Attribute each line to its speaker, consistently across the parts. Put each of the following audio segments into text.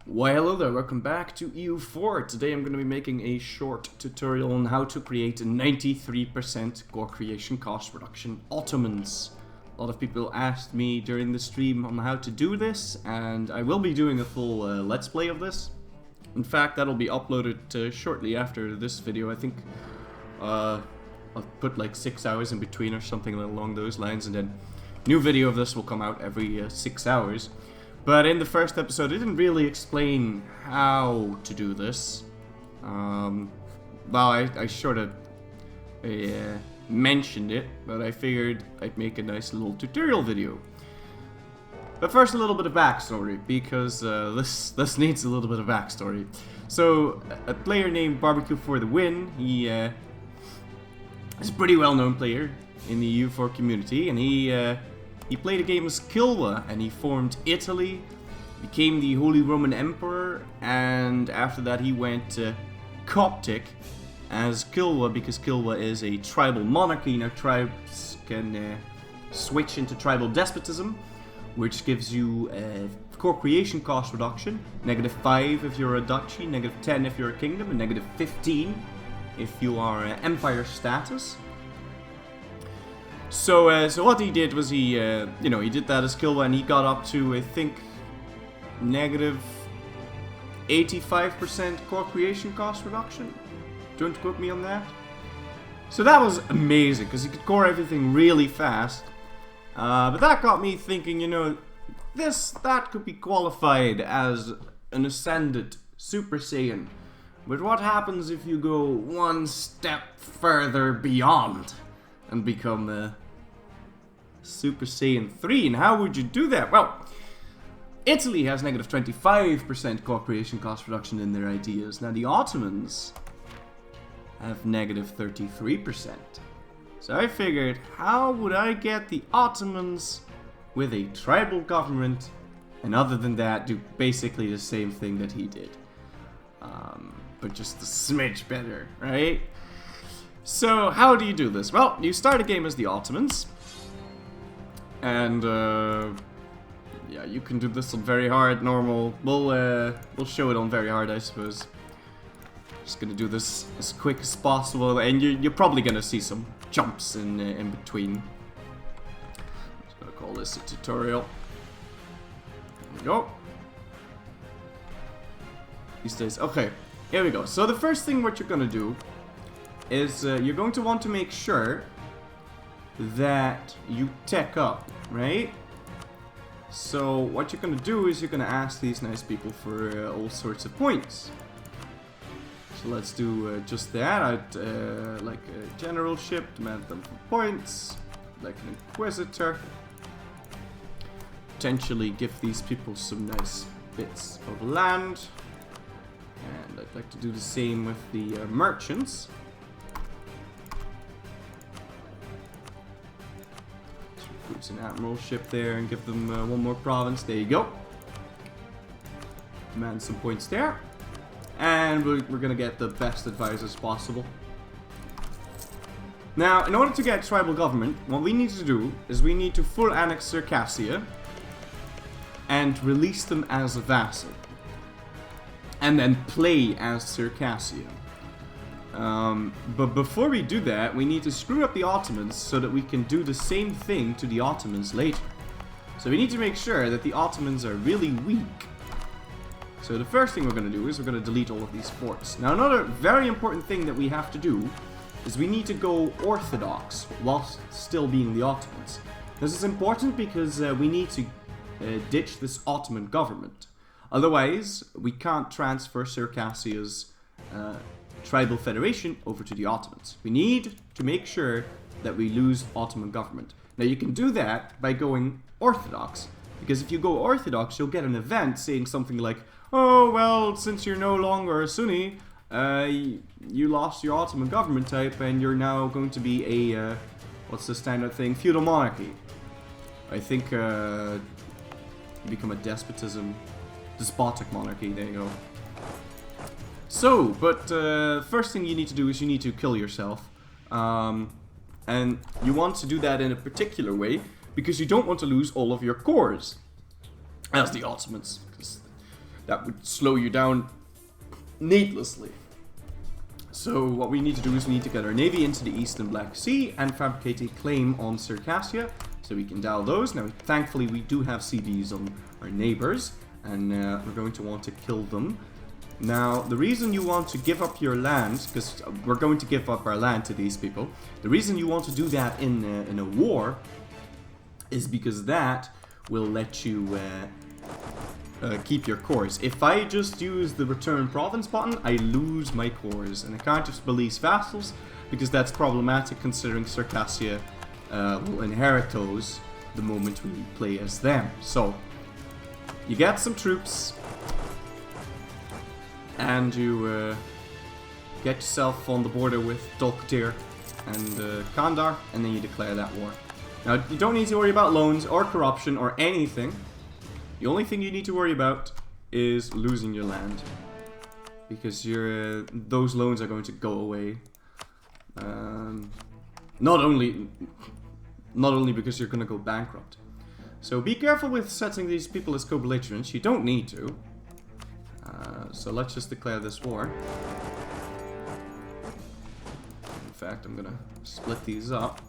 Speaker 1: Well, hello there, welcome back to EU4. Today I'm going to be making a short tutorial on how to create a 93% core creation cost reduction Ottomans. A lot of people asked me during the stream on how to do this, and I will be doing a full let's play of this. In fact, that'll be uploaded shortly after this video. I think I'll put like 6 hours in between or something along those lines, and then new video of this will come out every 6 hours. But in the first episode, I didn't really explain how to do this. Well, I sort of mentioned it, but I figured I'd make a nice little tutorial video. But first, a little bit of backstory, because this needs a little bit of backstory. So, a player named Barbecue for the Win, he is a pretty well-known player in the EU4 community, and he played a game as Kilwa, and he formed Italy, became the Holy Roman Emperor, and after that he went Coptic as Kilwa, because Kilwa is a tribal monarchy. Now tribes can switch into tribal despotism, which gives you a core creation cost reduction, -5 if you're a duchy, -10 if you're a kingdom, and -15 if you are empire status. So what he did was he did that as Kilwa, and he got up to, I think, -85% core creation cost reduction. Don't quote me on that. So that was amazing, because he could core everything really fast. But that got me thinking, that could be qualified as an ascended Super Saiyan. But what happens if you go one step further beyond and become a Super Saiyan 3, and how would you do that? Well, Italy has -25% core creation cost reduction in their ideas. Now the Ottomans have -33%. So I figured, how would I get the Ottomans with a tribal government, and other than that, do basically the same thing that he did, but just a smidge better, right? So, how do you do this? Well, you start a game as the Ottomans, and yeah, you can do this on very hard, normal. We'll show it on very hard, I suppose. Just gonna do this as quick as possible, and you're probably gonna see some jumps in between. Just gonna call this a tutorial. There we go. These days, okay, here we go. So the first thing what you're gonna do is you're going to want to make sure that you tech up, right? So what you're going to do is you're going to ask these nice people for all sorts of points. So let's do just that. I'd like a generalship, demand them for points, like an inquisitor. Potentially give these people some nice bits of land. And I'd like to do the same with the merchants. Put an admiralship there and give them one more province. There you go. Demand some points there. And we're gonna get the best advisors possible. Now, in order to get tribal government, what we need to do is we need to full annex Circassia and release them as a vassal. And then play as Circassia. But before we do that, we need to screw up the Ottomans so that we can do the same thing to the Ottomans later. So we need to make sure that the Ottomans are really weak. So the first thing we're going to do is we're going to delete all of these forts. Now another very important thing that we have to do is we need to go Orthodox whilst still being the Ottomans. This is important because we need to ditch this Ottoman government. Otherwise, we can't transfer Circassia's tribal federation over to the Ottomans. We need to make sure that we lose Ottoman government. Now you can do that by going Orthodox, because if you go Orthodox, you'll get an event saying something like, oh well, since you're no longer a Sunni, you lost your Ottoman government type and you're now going to be a what's the standard thing? Feudal monarchy. I think you become a despotic monarchy. There you go. So, but first thing you need to do is you need to kill yourself. And you want to do that in a particular way, because you don't want to lose all of your cores as the Ottomans. that would slow you down needlessly. So what we need to do is we need to get our navy into the Eastern Black Sea and fabricate a claim on Circassia, so we can dial those. Now, thankfully, we do have CBs on our neighbors, and we're going to want to kill them. Now, the reason you want to give up your land, because we're going to give up our land to these people, the reason you want to do that in a war is because that will let you keep your cores. If I just use the return province button, I lose my cores, and I can't just release vassals, because that's problematic considering Circassia will inherit those the moment we play as them. So, you get some troops, and you get yourself on the border with Dolkatir and Kandar, and then you declare that war. Now, you don't need to worry about loans or corruption or anything. The only thing you need to worry about is losing your land, because those loans are going to go away. Not only because you're going to go bankrupt. So be careful with setting these people as co-belligerents. You don't need to. So let's just declare this war. In fact, I'm going to split these up.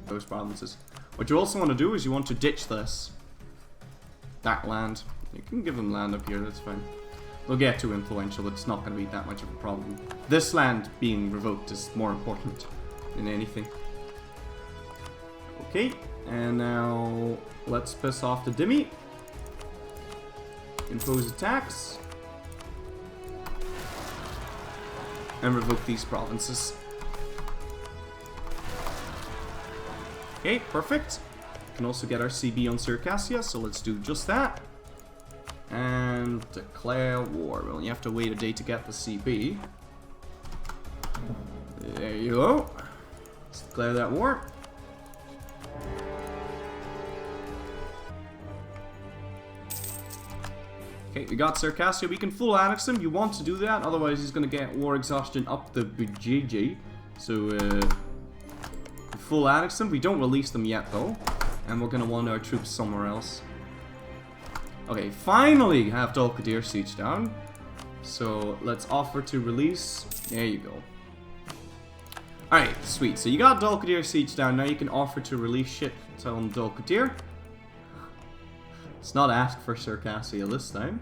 Speaker 1: Those provinces. What you also want to do is you want to ditch this. That land. You can give them land up here, that's fine. They'll get too influential, it's not going to be that much of a problem. This land being revoked is more important than anything. Okay, and now let's piss off the Dhimmi. Impose a tax. And revoke these provinces. Okay, perfect. We can also get our CB on Circassia, so let's do just that. And declare war. Well, you have to wait a day to get the CB. There you go. Let's declare that war. Okay, we got Circassia. We can full annex him. You want to do that, otherwise he's going to get war exhaustion up the BJJ. So, full annex them. We don't release them yet, though. And we're going to want our troops somewhere else. Okay, finally have Dolkadir siege down. So, let's offer to release. There you go. Alright, sweet. So, you got Dolkadir siege down. Now you can offer to release shit on Dolkadir. Let's not ask for Circassia this time.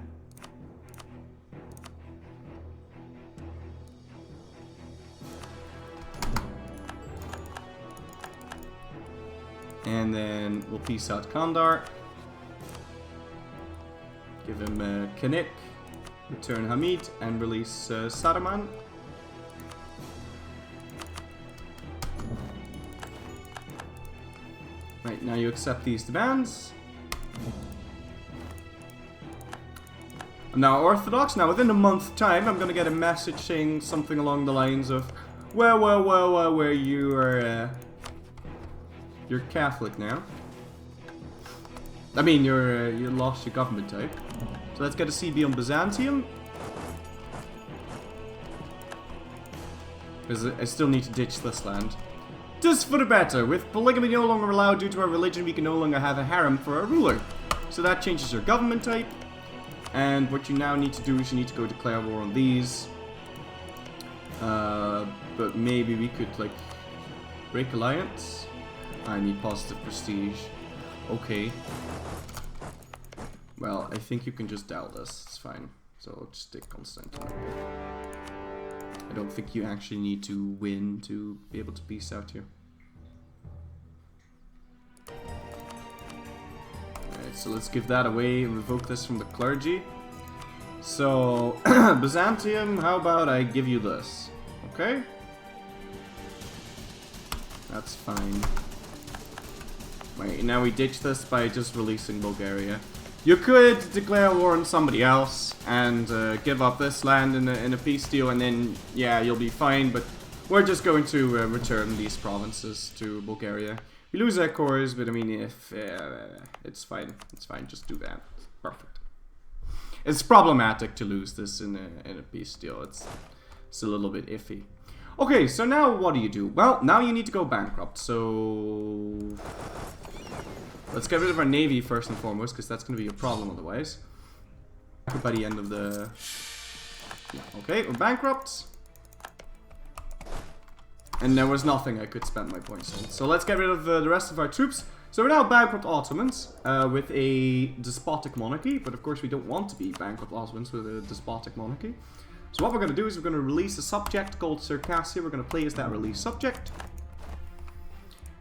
Speaker 1: And then we'll peace out Kandar. Give him Kanik, return Hamid, and release Saruman. Right, now you accept these demands. I'm now Orthodox. Now, within a month's time, I'm going to get a message saying something along the lines of, well, where you are... You're Catholic now. I mean, you lost your government type. So let's get a CB on Byzantium. Because I still need to ditch this land. Just for the better. With polygamy no longer allowed due to our religion, we can no longer have a harem for our ruler. So that changes your government type. And what you now need to do is you need to go declare war on these. But maybe we could, like, break alliance. I need positive prestige. Okay. Well, I think you can just dial this. It's fine. So I'll just take Constantinople. I don't think you actually need to win to be able to peace out here. Alright, so let's give that away and revoke this from the clergy. So, Byzantium, how about I give you this? Okay? That's fine. Wait, now we ditch this by just releasing Bulgaria. You could declare war on somebody else and give up this land in a peace deal, and then, yeah, you'll be fine, but we're just going to return these provinces to Bulgaria. We lose our cores, but I mean, if it's fine. It's fine, just do that. Perfect. It's problematic to lose this in a peace deal. It's a little bit iffy. Okay, so now what do? Well, now you need to go bankrupt, so... Let's get rid of our navy first and foremost, because that's going to be a problem otherwise. By the end of the... Yeah, okay, we're bankrupt. And there was nothing I could spend my points on. So let's get rid of the rest of our troops. So we're now bankrupt Ottomans with a despotic monarchy. But of course we don't want to be bankrupt Ottomans with a despotic monarchy. So what we're going to do is we're going to release a subject called Circassia. We're going to play as that release subject.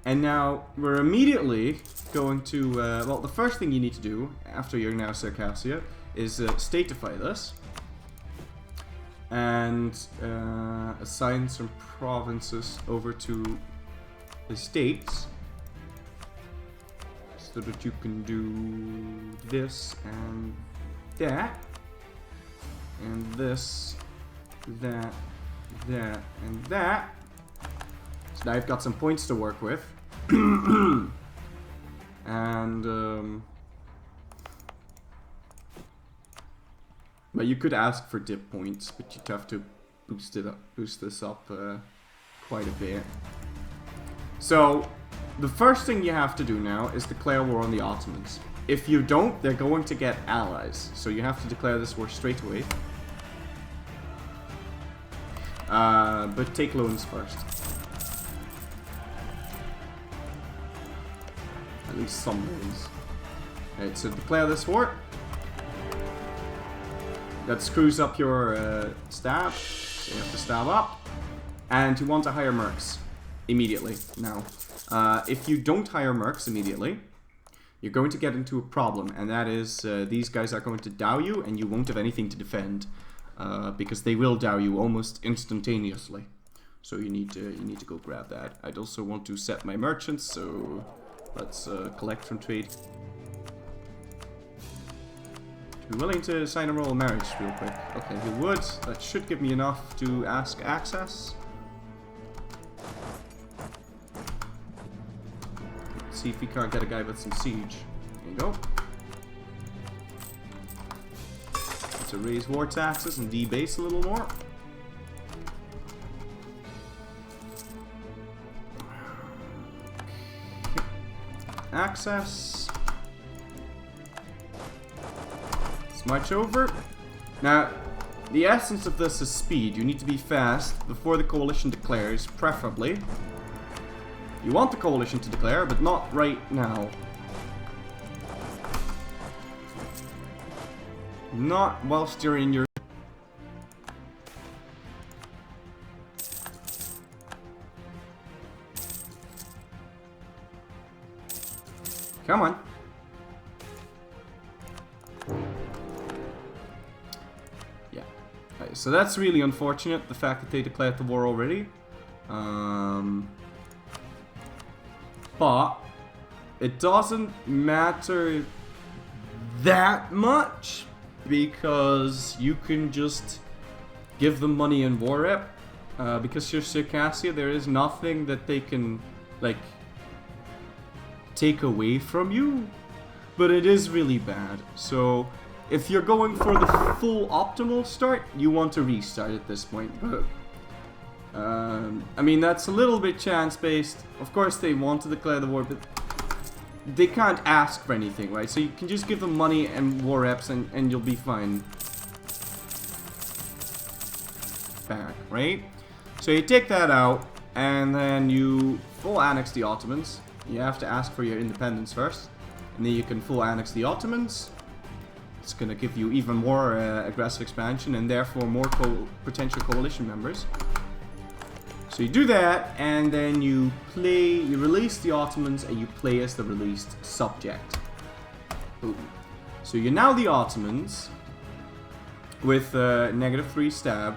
Speaker 1: And now we're immediately going to... well, the first thing you need to do after you're now Circassia is statify this. And assign some provinces over to the states. So that you can do this and that. And this, that, that, and that. So now I've got some points to work with. And, but you could ask for dip points, but you'd have to boost this up quite a bit. So, the first thing you have to do now is declare war on the Ottomans. If you don't, they're going to get allies. So you have to declare this war straight away. But take loans first. At least some loans. Alright, so declare this war. That screws up your stab. So you have to stab up. And you want to hire mercs immediately now. If you don't hire mercs immediately, you're going to get into a problem, and that is these guys are going to dow you, and you won't have anything to defend because they will dow you almost instantaneously. So you need to go grab that. I'd also want to set my merchants, so let's collect from trade. Be willing to sign a royal marriage real quick. Okay, you would. That should give me enough to ask access. Let's see if we can't get a guy with some siege. There you go. To raise war taxes and debase a little more. Access. Let's march over. Now, the essence of this is speed. You need to be fast before the coalition declares, preferably. You want the coalition to declare, but not right now. Not whilst you're in your... Come on. Yeah. Right, so that's really unfortunate, the fact that they declared the war already. But it doesn't matter that much because you can just give them money in war rep. Because you're Circassia, there is nothing that they can, like, take away from you. But it is really bad. So if you're going for the full optimal start, you want to restart at this point. But I mean, that's a little bit chance-based. Of course, they want to declare the war, but they can't ask for anything, right? So you can just give them money and war reps, and you'll be fine. Back, right? So you take that out, and then you full annex the Ottomans. You have to ask for your independence first, and then you can full annex the Ottomans. It's gonna give you even more aggressive expansion, and therefore more potential coalition members. So you do that, and then you release the Ottomans, and you play as the released subject. Boom. So you're now the Ottomans, with -3 stab,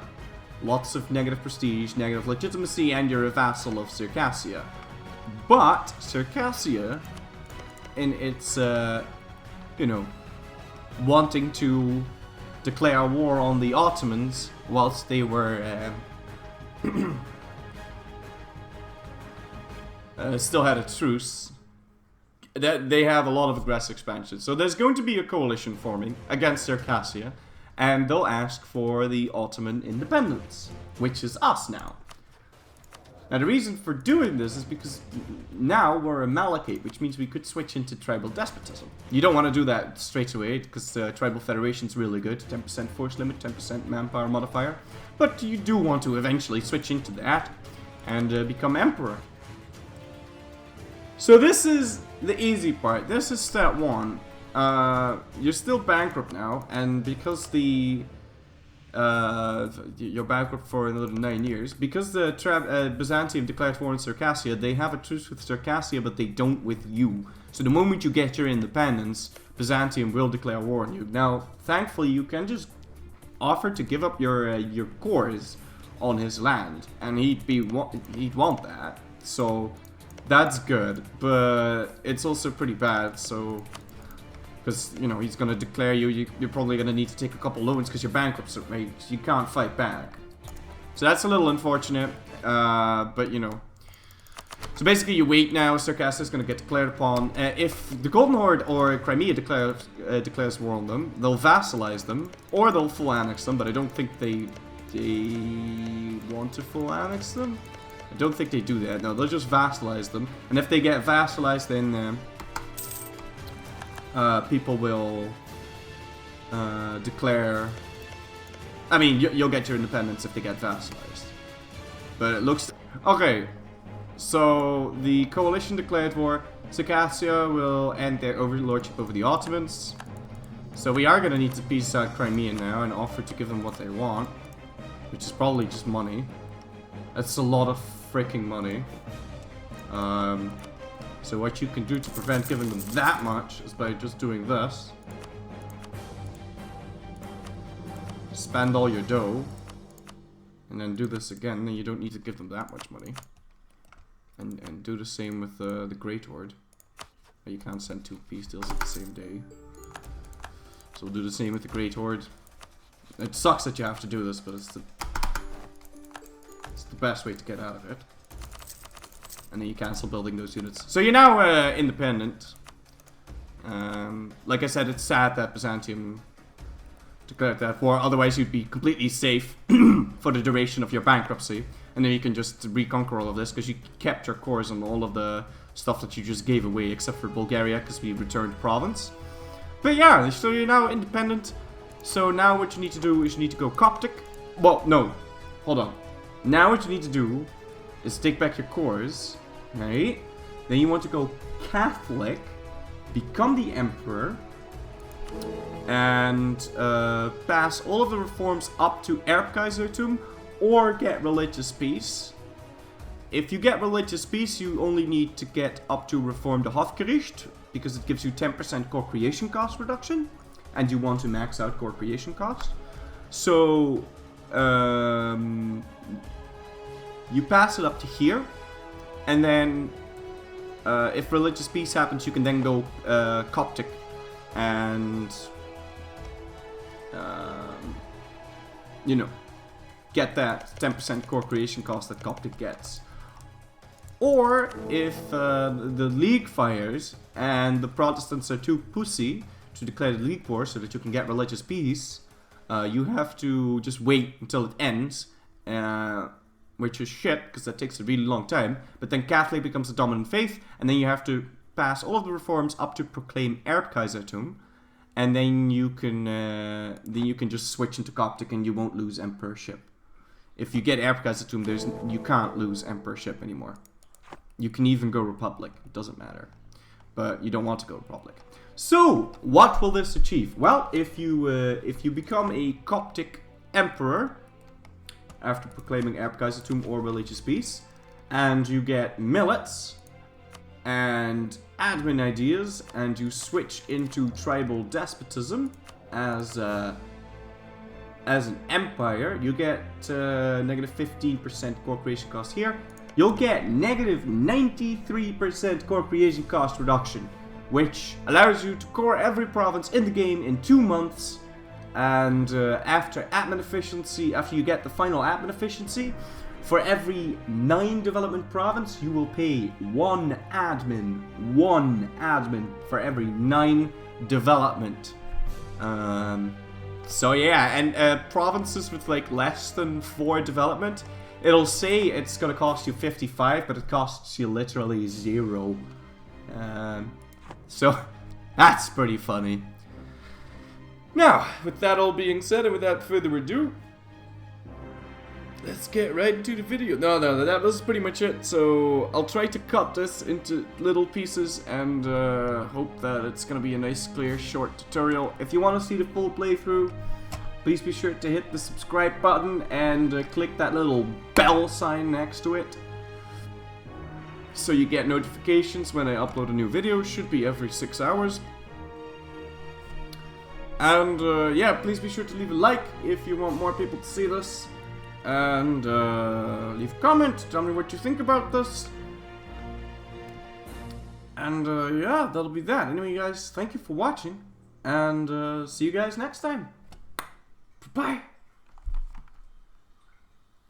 Speaker 1: lots of negative prestige, negative legitimacy, and you're a vassal of Circassia. But Circassia, in its, you know, wanting to declare war on the Ottomans whilst they were still had a truce, that they have a lot of aggressive expansion. So there's going to be a coalition forming against Circassia, and they'll ask for the Ottoman independence, which is us now. Now the reason for doing this is because now we're a Malachite, which means we could switch into tribal despotism. You don't want to do that straight away, because tribal federation's really good. 10% force limit, 10% manpower modifier. But you do want to eventually switch into that and become emperor. So this is the easy part. This is step 1. You're still bankrupt now, and because you're bankrupt for another 9 years. Because the Byzantium declared war on Circassia, they have a truce with Circassia, but they don't with you. So the moment you get your independence, Byzantium will declare war on you. Now, thankfully, you can just offer to give up your cores on his land, and he'd want that. So that's good, but it's also pretty bad. So. Because, you know, he's going to declare you're probably going to need to take a couple loans because you're bankrupt, so you can't fight back. So that's a little unfortunate, but, you know. So basically you wait now, Circassia is going to get declared upon. If the Golden Horde or Crimea declares war on them, they'll vassalize them, or they'll full annex them, but I don't think they want to full annex them. I don't think they do that. No, they'll just vassalize them, and if they get vassalized, then... people will declare... I mean, you'll get your independence if they get vassalized. But it looks... Okay, so the coalition declared war. Circassia will end their overlordship over the Ottomans. So we are going to need to peace out Crimea now and offer to give them what they want. Which is probably just money. That's a lot of freaking money. So what you can do to prevent giving them that much is by just doing this. Spend all your dough. And then do this again, and you don't need to give them that much money. And do the same with the Great Horde. You can't send 2 peace deals at the same day. So we'll do the same with the Great Horde. It sucks that you have to do this, but it's the best way to get out of it. And then you cancel building those units. So you're now independent. Like I said, it's sad that Byzantium declared that war. Otherwise, you'd be completely safe for the duration of your bankruptcy. And then you can just reconquer all of this, because you kept your cores on all of the stuff that you just gave away, except for Bulgaria, because we returned province. But yeah, so you're now independent. So now what you need to do is you need to go Coptic. Well, no. Hold on. Now what you need to do is take back your cores. Right? Then you want to go Catholic, become the Emperor, and pass all of the reforms up to Erbkaisertum, or get religious peace. If you get religious peace, you only need to get up to Reform the Hofgericht, because it gives you 10% core creation cost reduction, and you want to max out core creation cost. So, you pass it up to here. And then, if religious peace happens, you can then go Coptic and, you know, get that 10% core creation cost that Coptic gets. Or, if the League fires and the Protestants are too pussy to declare the League war so that you can get religious peace, you have to just wait until it ends. Which is shit, because that takes a really long time. But then Catholic becomes the dominant faith, and then you have to pass all of the reforms up to proclaim Erbkaisertum, and then you can just switch into Coptic, and you won't lose emperorship. If you get Erbkaisertum, you can't lose emperorship anymore. You can even go Republic; it doesn't matter. But you don't want to go Republic. So, what will this achieve? Well, if you become a Coptic emperor after proclaiming Erbkaisertum or religious peace, and you get millets and admin ideas, and you switch into tribal despotism as an empire, you get negative 15% core creation cost here. You'll get negative 93% core creation cost reduction, which allows you to core every province in the game in 2 months. And after admin efficiency, after you get the final admin efficiency, for every 9 development province, you will pay 1 admin. 1 admin for every 9 development. So yeah, and provinces with like less than 4 development, it'll say it's gonna cost you 55, but it costs you literally 0. So that's pretty funny. Now, with that all being said, and without further ado, let's get right into the video. No, that was pretty much it. So I'll try to cut this into little pieces and hope that it's gonna be a nice, clear, short tutorial. If you want to see the full playthrough, please be sure to hit the subscribe button and click that little bell sign next to it, so you get notifications when I upload a new video. Should be every 6 hours. And yeah, please be sure to leave a like if you want more people to see this. And leave a comment, tell me what you think about this. And yeah, that'll be that. Anyway, guys, thank you for watching. And see you guys next time. Bye.